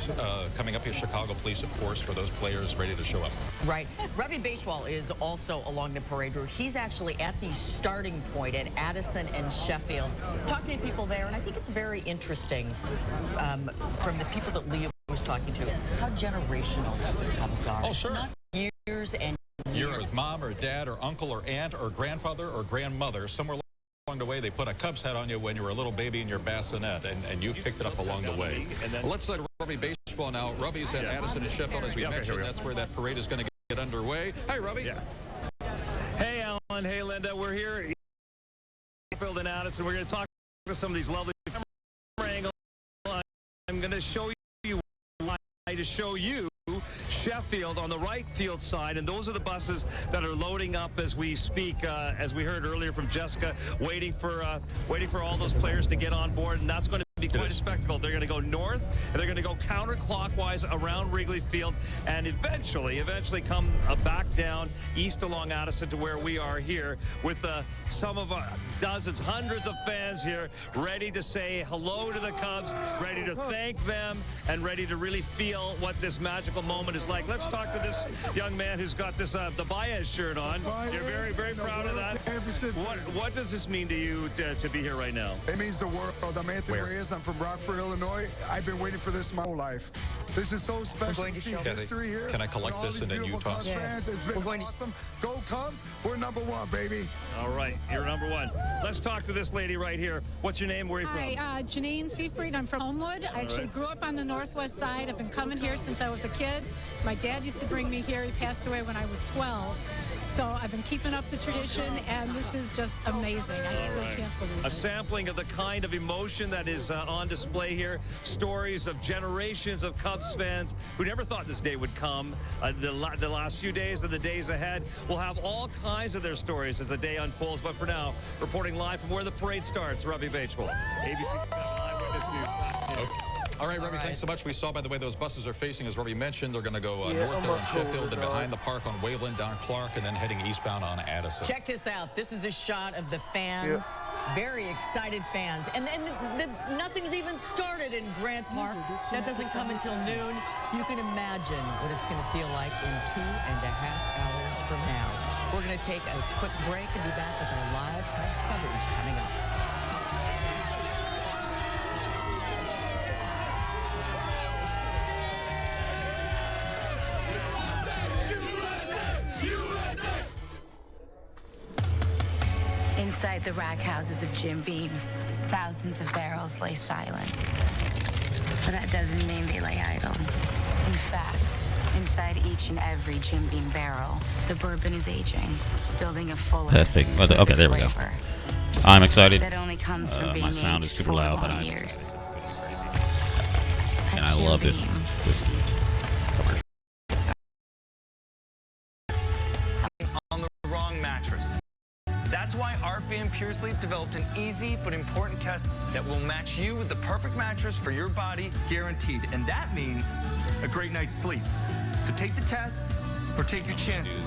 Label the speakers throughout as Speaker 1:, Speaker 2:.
Speaker 1: police coming up here, Chicago police, of course, for those players ready to show up.
Speaker 2: Right. Ravi Baishwal is also along the parade route. He's actually at the starting point at Addison and Sheffield, talking to people there, and I think it's very interesting from the people that Leah was talking to, how generational the Cubs are.
Speaker 1: Oh, sure.
Speaker 2: It's not years and
Speaker 1: Your mom or dad or uncle or aunt or grandfather or grandmother, somewhere along the way, they put a Cubs hat on you when you were a little baby in your bassinet, and you picked it up along the way. Well, let's let Ravi Baishwal now. Ravi's at Addison and Sheffield, as we mentioned. That's where that parade is going to get underway. Hi, Ravi.
Speaker 3: Yeah. Hey, Alan. Hey, Linda. We're here in Sheffield and Addison. We're going to talk to some of these lovely camera angles. I'm going to show you why to show you Sheffield on the right field side, and those are the buses that are loading up as we speak. As we heard earlier from Jessica, waiting for all those players to get on board, and that's going to be quite a spectacle. They're going to go north, and they're going to go counterclockwise around Wrigley Field, and eventually come back down east along Addison to where we are here with some of our dozens, hundreds of fans here ready to say hello to the Cubs, ready to thank them, and ready to really feel what this magical moment is like. Let's talk to this young man who's got this the Baez shirt on. You're very, very proud of that. What does this mean to you to be here right now?
Speaker 4: It means the world. I'm Anthony Reyes. I'm from Rockford, Illinois. I've been waiting for this my whole life. This is so special to see history here.
Speaker 1: Can I collect this and then you toss?
Speaker 4: Fans. It's been awesome. Go Cubs. We're #1, baby.
Speaker 3: All right, you're #1. Let's talk to this lady right here. What's your name? Where are you from?
Speaker 5: Hi, Janine Seafried. I'm from Homewood. I actually grew up on the northwest side. I've been coming here since I was a kid. My dad used to bring me here. He passed away when I was 12. So I've been keeping up the tradition, and this is just amazing. I still can't believe it.
Speaker 3: A sampling of the kind of emotion that is on display here. Stories of generations of Cubs fans who never thought this day would come. The last few days and the days ahead, we'll have all kinds of their stories as the day unfolds. But for now, reporting live from where the parade starts, Ravi Baishwal, ABC 7 Eyewitness News.
Speaker 1: Okay. All right, Ravi, thanks so much. We saw, by the way, those buses are facing, as Ravi mentioned, they're going to go north there in Sheffield, then behind the park on Waveland, down Clark, and then heading eastbound on Addison.
Speaker 2: check this out. This is a shot of the fans, very excited fans. And nothing's even started in Grant Park. That doesn't come until noon. You can imagine what it's going to feel like in 2.5 hours from now. We're going to take a quick break and be back with our live Cubs coverage coming up.
Speaker 6: Inside the rack houses of Jim Beam, thousands of barrels lay silent. But that doesn't mean they lay idle. In fact, inside each and every Jim Beam barrel, the bourbon is aging, building a fuller
Speaker 7: Testing. Okay, there we go. I'm excited.
Speaker 6: That only comes from being
Speaker 7: my sound is
Speaker 6: aged
Speaker 7: super
Speaker 6: 4
Speaker 7: loud, but
Speaker 6: long
Speaker 7: I'm
Speaker 6: years.
Speaker 7: excited. And I love this commercial.
Speaker 8: On the wrong mattress. That's why RFA and Pure Sleep developed an easy but important test that will match you with the perfect mattress for your body, guaranteed. And that means a great night's sleep. So take the test or take your chances.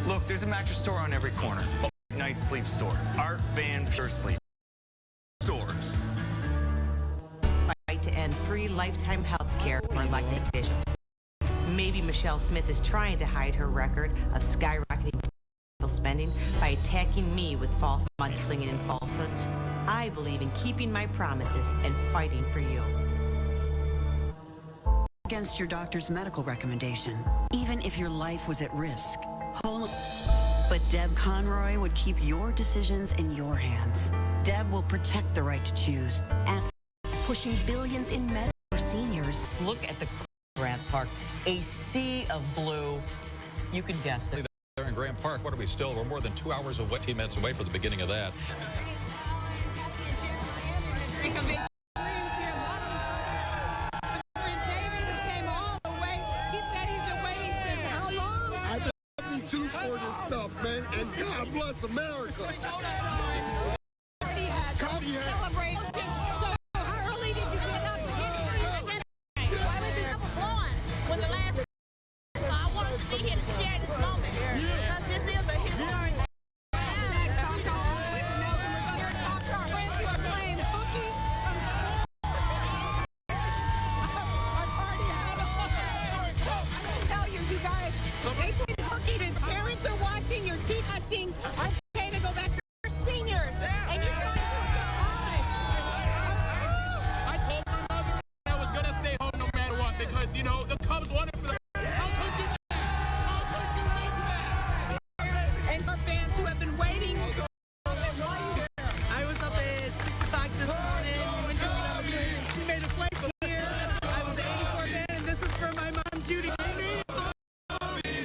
Speaker 8: Look, there's a mattress store on every corner. Night Sleep Store. Art Van Pure Sleep. Stores.
Speaker 9: Fight to end free lifetime health care for elected officials. Maybe Michelle Smith is trying to hide her record of skyrocketing spending by attacking me with false mudslinging and falsehoods. I believe in keeping my promises and fighting for you.
Speaker 10: Against your doctor's medical recommendation, even if your life was at risk. But Deb Conroy would keep your decisions in your hands. Deb will protect the right to choose, and pushing billions in medicine for seniors.
Speaker 2: Look at the Grant Park, a sea of blue. You can guess that.
Speaker 1: There in Grant Park, what are we still? We're more than 2 hours of 20 minutes away from the beginning of that.
Speaker 11: I've been 72 for this stuff, man, and God bless America.
Speaker 5: Celebrate. So how early did you get up to get why was this blowing when the last so I wanted to be here to share this moment because this is a historic They played hooky. The parents are watching. Your teachers watching. Are okay to go back to seniors. And you're trying to go college.
Speaker 12: I told my mother I was going to stay home no matter what because, you know, the Cubs won it for the... How could you miss that?
Speaker 5: And for fans who have been waiting. I was up at 6 o'clock this morning. We went to meet on the trees. She made us wait for here. I was an 84 fan, and this is for my mom, Judy.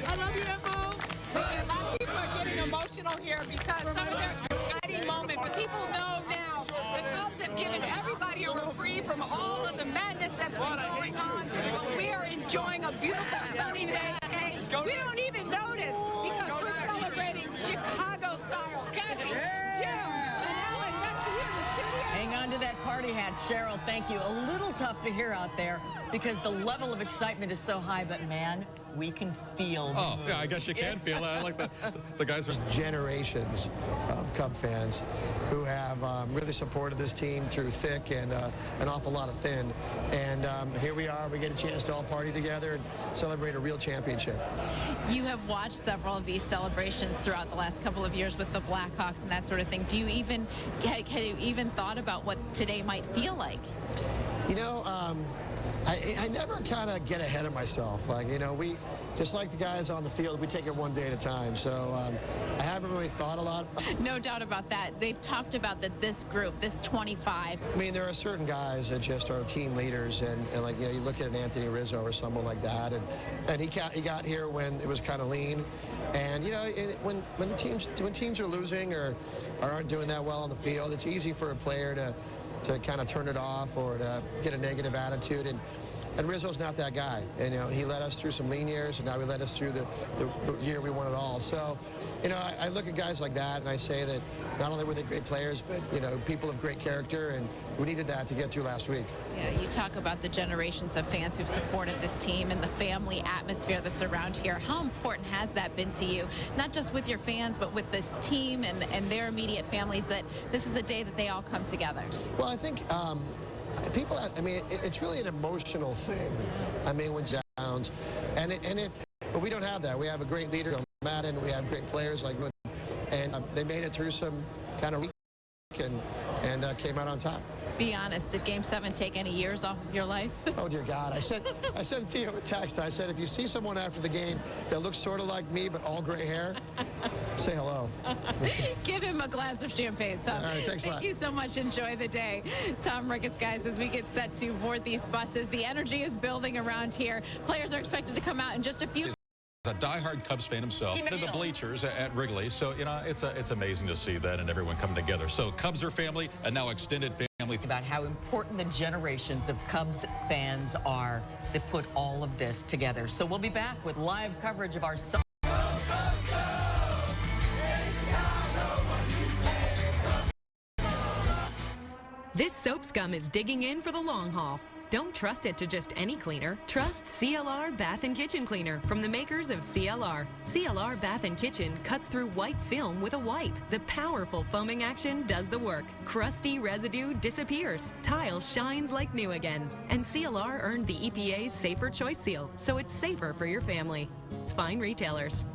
Speaker 5: I love you, Emma. A lot of people are getting emotional here because some of their exciting moment. But people know now the Cubs have given everybody a reprieve from all of the madness that's been going on. But we are enjoying a beautiful sunny day. And we don't even notice because we're celebrating Chicago style. Kathy, Jim, and Alan next to you in the studio.
Speaker 2: Hang on to that party hat, Cheryl. Thank you. A little tough to hear out there because the level of excitement is so high, but man, we can feel the mood.
Speaker 1: Yeah, I guess you can feel it. I like the guys are
Speaker 13: generations of Cub fans who have really supported this team through thick and an awful lot of thin. And here we are. We get a chance to all party together and celebrate a real championship.
Speaker 14: You have watched several of these celebrations throughout the last couple of years with the Blackhawks and that sort of thing. Do you even have you even thought about what today might feel like?
Speaker 13: You know, I never kind of get ahead of myself. Like, you know, we, just like the guys on the field, we take it one day at a time. So I haven't really thought a lot.
Speaker 14: No doubt about that. They've talked about that this group, this 25.
Speaker 13: I mean, there are certain guys that just are team leaders. And like, you know, you look at an Anthony Rizzo or someone like that. And he got here when it was kind of lean. And, you know, when teams are losing or aren't doing that well on the field, it's easy for a player to kind of turn it off or to get a negative attitude. And Rizzo's not that guy. And, you know, he led us through some lean years, and now he led us through the year we won it all. So, you know, I look at guys like that, and I say that not only were they great players, but, you know, people of great character, and we needed that to get through last week.
Speaker 14: Yeah, you talk about the generations of fans who've supported this team and the family atmosphere that's around here. How important has that been to you, not just with your fans, but with the team and their immediate families, that this is a day that they all come together?
Speaker 13: Well, I think people, I mean, it's really an emotional thing. I mean, when sounds, but we don't have that. We have a great leader, Madden. We have great players like, and they made it through some kind of week and came out on top.
Speaker 14: Be honest, did Game 7 take any years off of your life?
Speaker 13: Oh, dear God. I sent Theo a text. I said, if you see someone after the game that looks sort of like me but all gray hair, say hello.
Speaker 14: Give him a glass of champagne, Tom.
Speaker 13: All right, thanks a lot.
Speaker 14: Thank you so much. Enjoy the day. Tom Ricketts, guys, as we get set to board these buses, the energy is building around here. Players are expected to come out in just a few
Speaker 1: a diehard Cubs fan himself to the bleachers at Wrigley. So, you know, it's amazing to see that and everyone coming together. So Cubs are family and now extended family.
Speaker 2: About how important the generations of Cubs fans are that put all of this together. So we'll be back with live coverage of our
Speaker 15: This soap scum is digging in for the long haul. Don't trust it to just any cleaner. Trust CLR Bath and Kitchen Cleaner from the makers of CLR. CLR Bath and Kitchen cuts through white film with a wipe. The powerful foaming action does the work. Crusty residue disappears. Tile shines like new again. And CLR earned the EPA's Safer Choice seal, so it's safer for your family. It's fine retailers.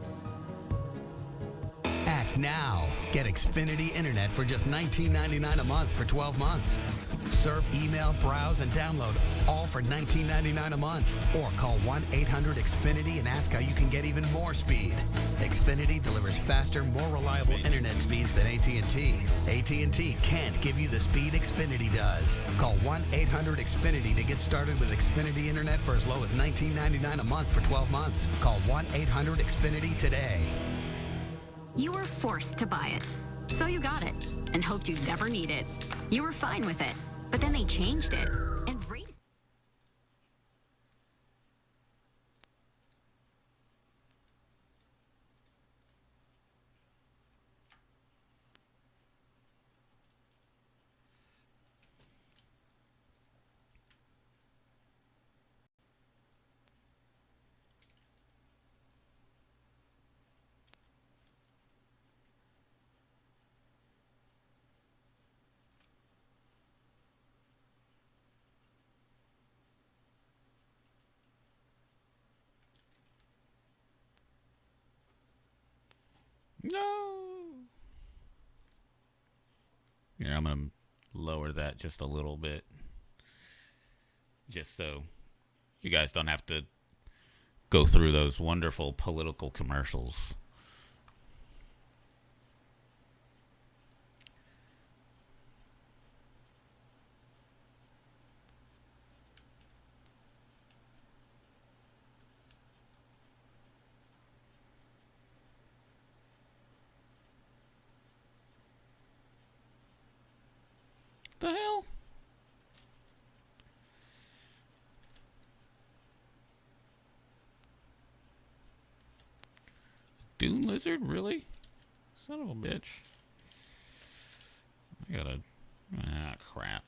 Speaker 16: Act now. Get Xfinity Internet for just $19.99 a month for 12 months. Surf, email, browse, and download, all for $19.99 a month. Or call 1-800-XFINITY and ask how you can get even more speed. Xfinity delivers faster, more reliable internet speeds than AT&T. AT&T can't give you the speed Xfinity does. Call 1-800-XFINITY to get started with Xfinity Internet for as low as $19.99 a month for 12 months. Call 1-800-XFINITY today.
Speaker 17: You were forced to buy it, so you got it and hoped you'd never need it. You were fine with it, but then they changed it and raised.
Speaker 7: I'm going to lower that just a little bit. Just so you guys don't have to go through those wonderful political commercials. The hell? Dune lizard? Really? Son of a bitch. I gotta... Ah, crap.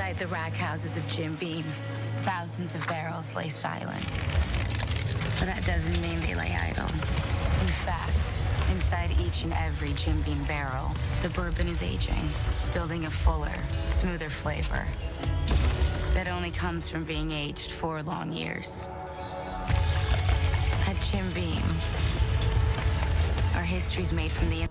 Speaker 6: Inside the rack houses of Jim Beam, thousands of barrels lay silent. But that doesn't mean they lay idle. In fact, inside each and every Jim Beam barrel, the bourbon is aging, building a fuller, smoother flavor that only comes from being aged 4 long years. At Jim Beam, our history's made from the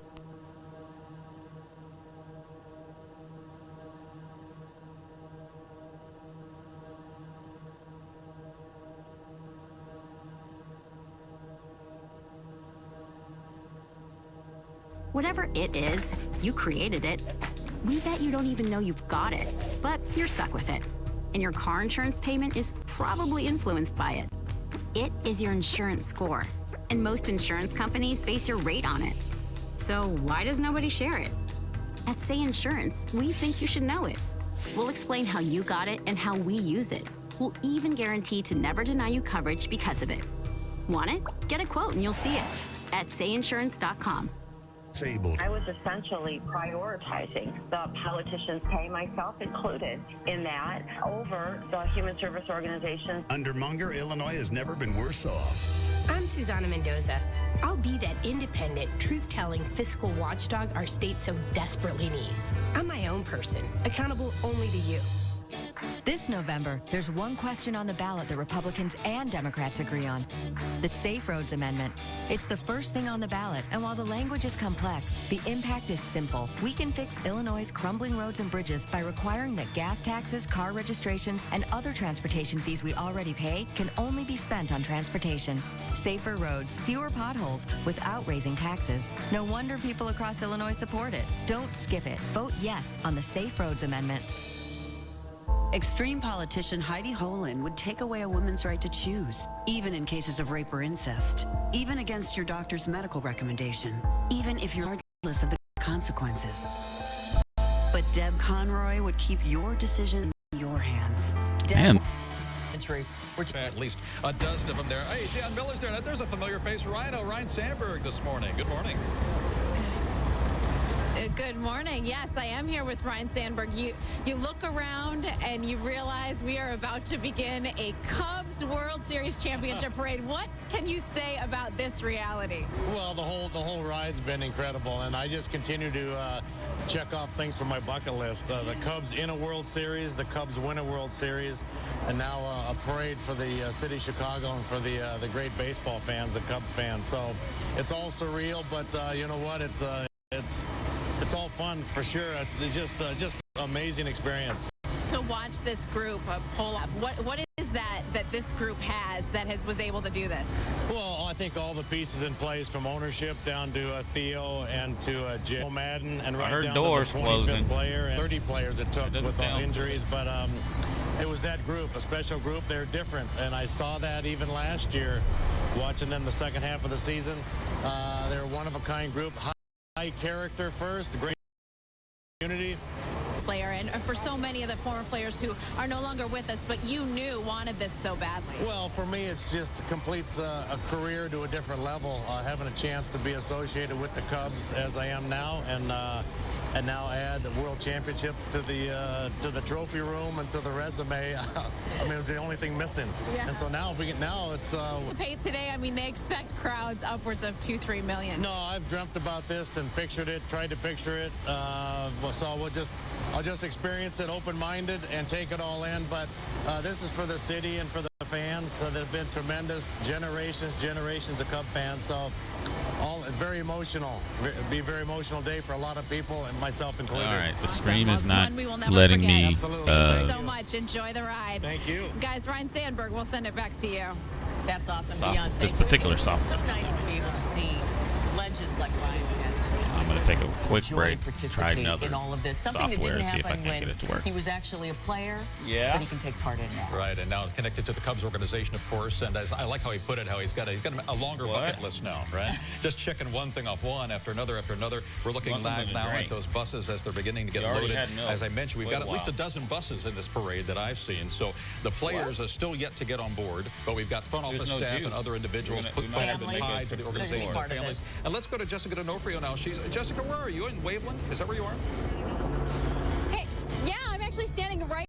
Speaker 17: Whatever it is, you created it. We bet you don't even know you've got it, but you're stuck with it. And your car insurance payment is probably influenced by it. It is your insurance score, and most insurance companies base your rate on it. So why does nobody share it? At Say Insurance, we think you should know it. We'll explain how you got it and how we use it. We'll even guarantee to never deny you coverage because of it. Want it? Get a quote and you'll see it at sayinsurance.com.
Speaker 18: I was essentially prioritizing the politicians' pay, myself included, in that over the human service organizations.
Speaker 19: Under Munger, Illinois has never been worse off.
Speaker 20: I'm Susana Mendoza. I'll be that independent, truth-telling fiscal watchdog our state so desperately needs. I'm my own person, accountable only to you.
Speaker 21: This November, there's one question on the ballot that Republicans and Democrats agree on: the Safe Roads Amendment. It's the first thing on the ballot, and while the language is complex, the impact is simple. We can fix Illinois' crumbling roads and bridges by requiring that gas taxes, car registrations, and other transportation fees we already pay can only be spent on transportation. Safer roads, fewer potholes, without raising taxes. No wonder people across Illinois support it. Don't skip it. Vote yes on the Safe Roads Amendment.
Speaker 10: Extreme politician Heidi Holan would take away a woman's right to choose, even in cases of rape or incest, even against your doctor's medical recommendation, even if you're regardless of the consequences. But Deb Conroy would keep your decision in your hands.
Speaker 7: Man.
Speaker 1: At least a dozen of them there. Hey, Dan Miller's there. There's a familiar face, Ryan Sandberg this morning. Good morning.
Speaker 14: Good morning. Yes, I am here with Ryan Sandberg. You look around and you realize we are about to begin a Cubs World Series championship parade. What can you say about this reality?
Speaker 22: Well, the whole ride's been incredible, and I just continue to check off things from my bucket list. The Cubs in a World Series, the Cubs win a World Series, and now a parade for the city of Chicago and for the great baseball fans, the Cubs fans. So it's all surreal, but you know what? It's all fun for sure. It's just amazing experience.
Speaker 14: To watch this group pull off, what is that this group has that was able to do this?
Speaker 22: Well, I think all the pieces in place, from ownership down to Theo and to Joe Madden, and right down
Speaker 7: doors
Speaker 22: to the 25th
Speaker 7: closing.
Speaker 22: player and 30 players it took with injuries. But it was that group, a special group. They're different, and I saw that even last year, watching them the second half of the season. They're a one-of-a-kind group. High character first, great unity.
Speaker 14: Player, and for so many of the former players who are no longer with us, but you wanted this so badly.
Speaker 22: Well, for me, it's just completes a career to a different level. Having a chance to be associated with the Cubs as I am now, and now add the World Championship to the trophy room and to the resume. I mean, it was the only thing missing. Yeah. And so now, it's.
Speaker 14: Paid today. I mean, they expect crowds upwards of 2-3 million.
Speaker 22: No, I've dreamt about this and pictured it, tried to picture it. So I'll just experience it open-minded and take it all in. But this is for the city and for the fans that have been tremendous, generations of Cub fans. So it's very emotional. It'll be a very emotional day for a lot of people, and myself included.
Speaker 7: All right, the stream is not
Speaker 14: we will never
Speaker 7: letting
Speaker 14: forget.
Speaker 7: me.
Speaker 14: Thank you so much. Enjoy the ride.
Speaker 22: Thank you.
Speaker 14: Guys, Ryan Sandberg, we'll send it back to you.
Speaker 2: That's awesome,
Speaker 7: software.
Speaker 2: Dion.
Speaker 7: This particular software.
Speaker 2: It's so nice to be able to see legends like Ryan Sandberg.
Speaker 7: I'm going to take a quick break, try another
Speaker 2: in all of this. Something
Speaker 7: software,
Speaker 2: that
Speaker 7: and see
Speaker 2: didn't
Speaker 7: if I
Speaker 2: happen
Speaker 7: can
Speaker 2: when
Speaker 7: get it to work.
Speaker 2: he was actually a player,
Speaker 7: Yeah.
Speaker 2: but he can take part in now.
Speaker 1: Right, and now connected to the Cubs organization, of course, and as I like how he put it, how he's got a longer bucket list now, right? Just checking one thing off one after another after another. We're looking live now at those buses as they're beginning to get loaded. As I mentioned, we've got at least a dozen buses in this parade that I've seen. So the players are still yet to get on board, but we've got front office staff and other individuals tied to the organization, their families. And let's go to Jessica D'Onofrio now. Jessica, where are you? In Waveland? Is that where you are?
Speaker 23: Hey, yeah, I'm actually standing right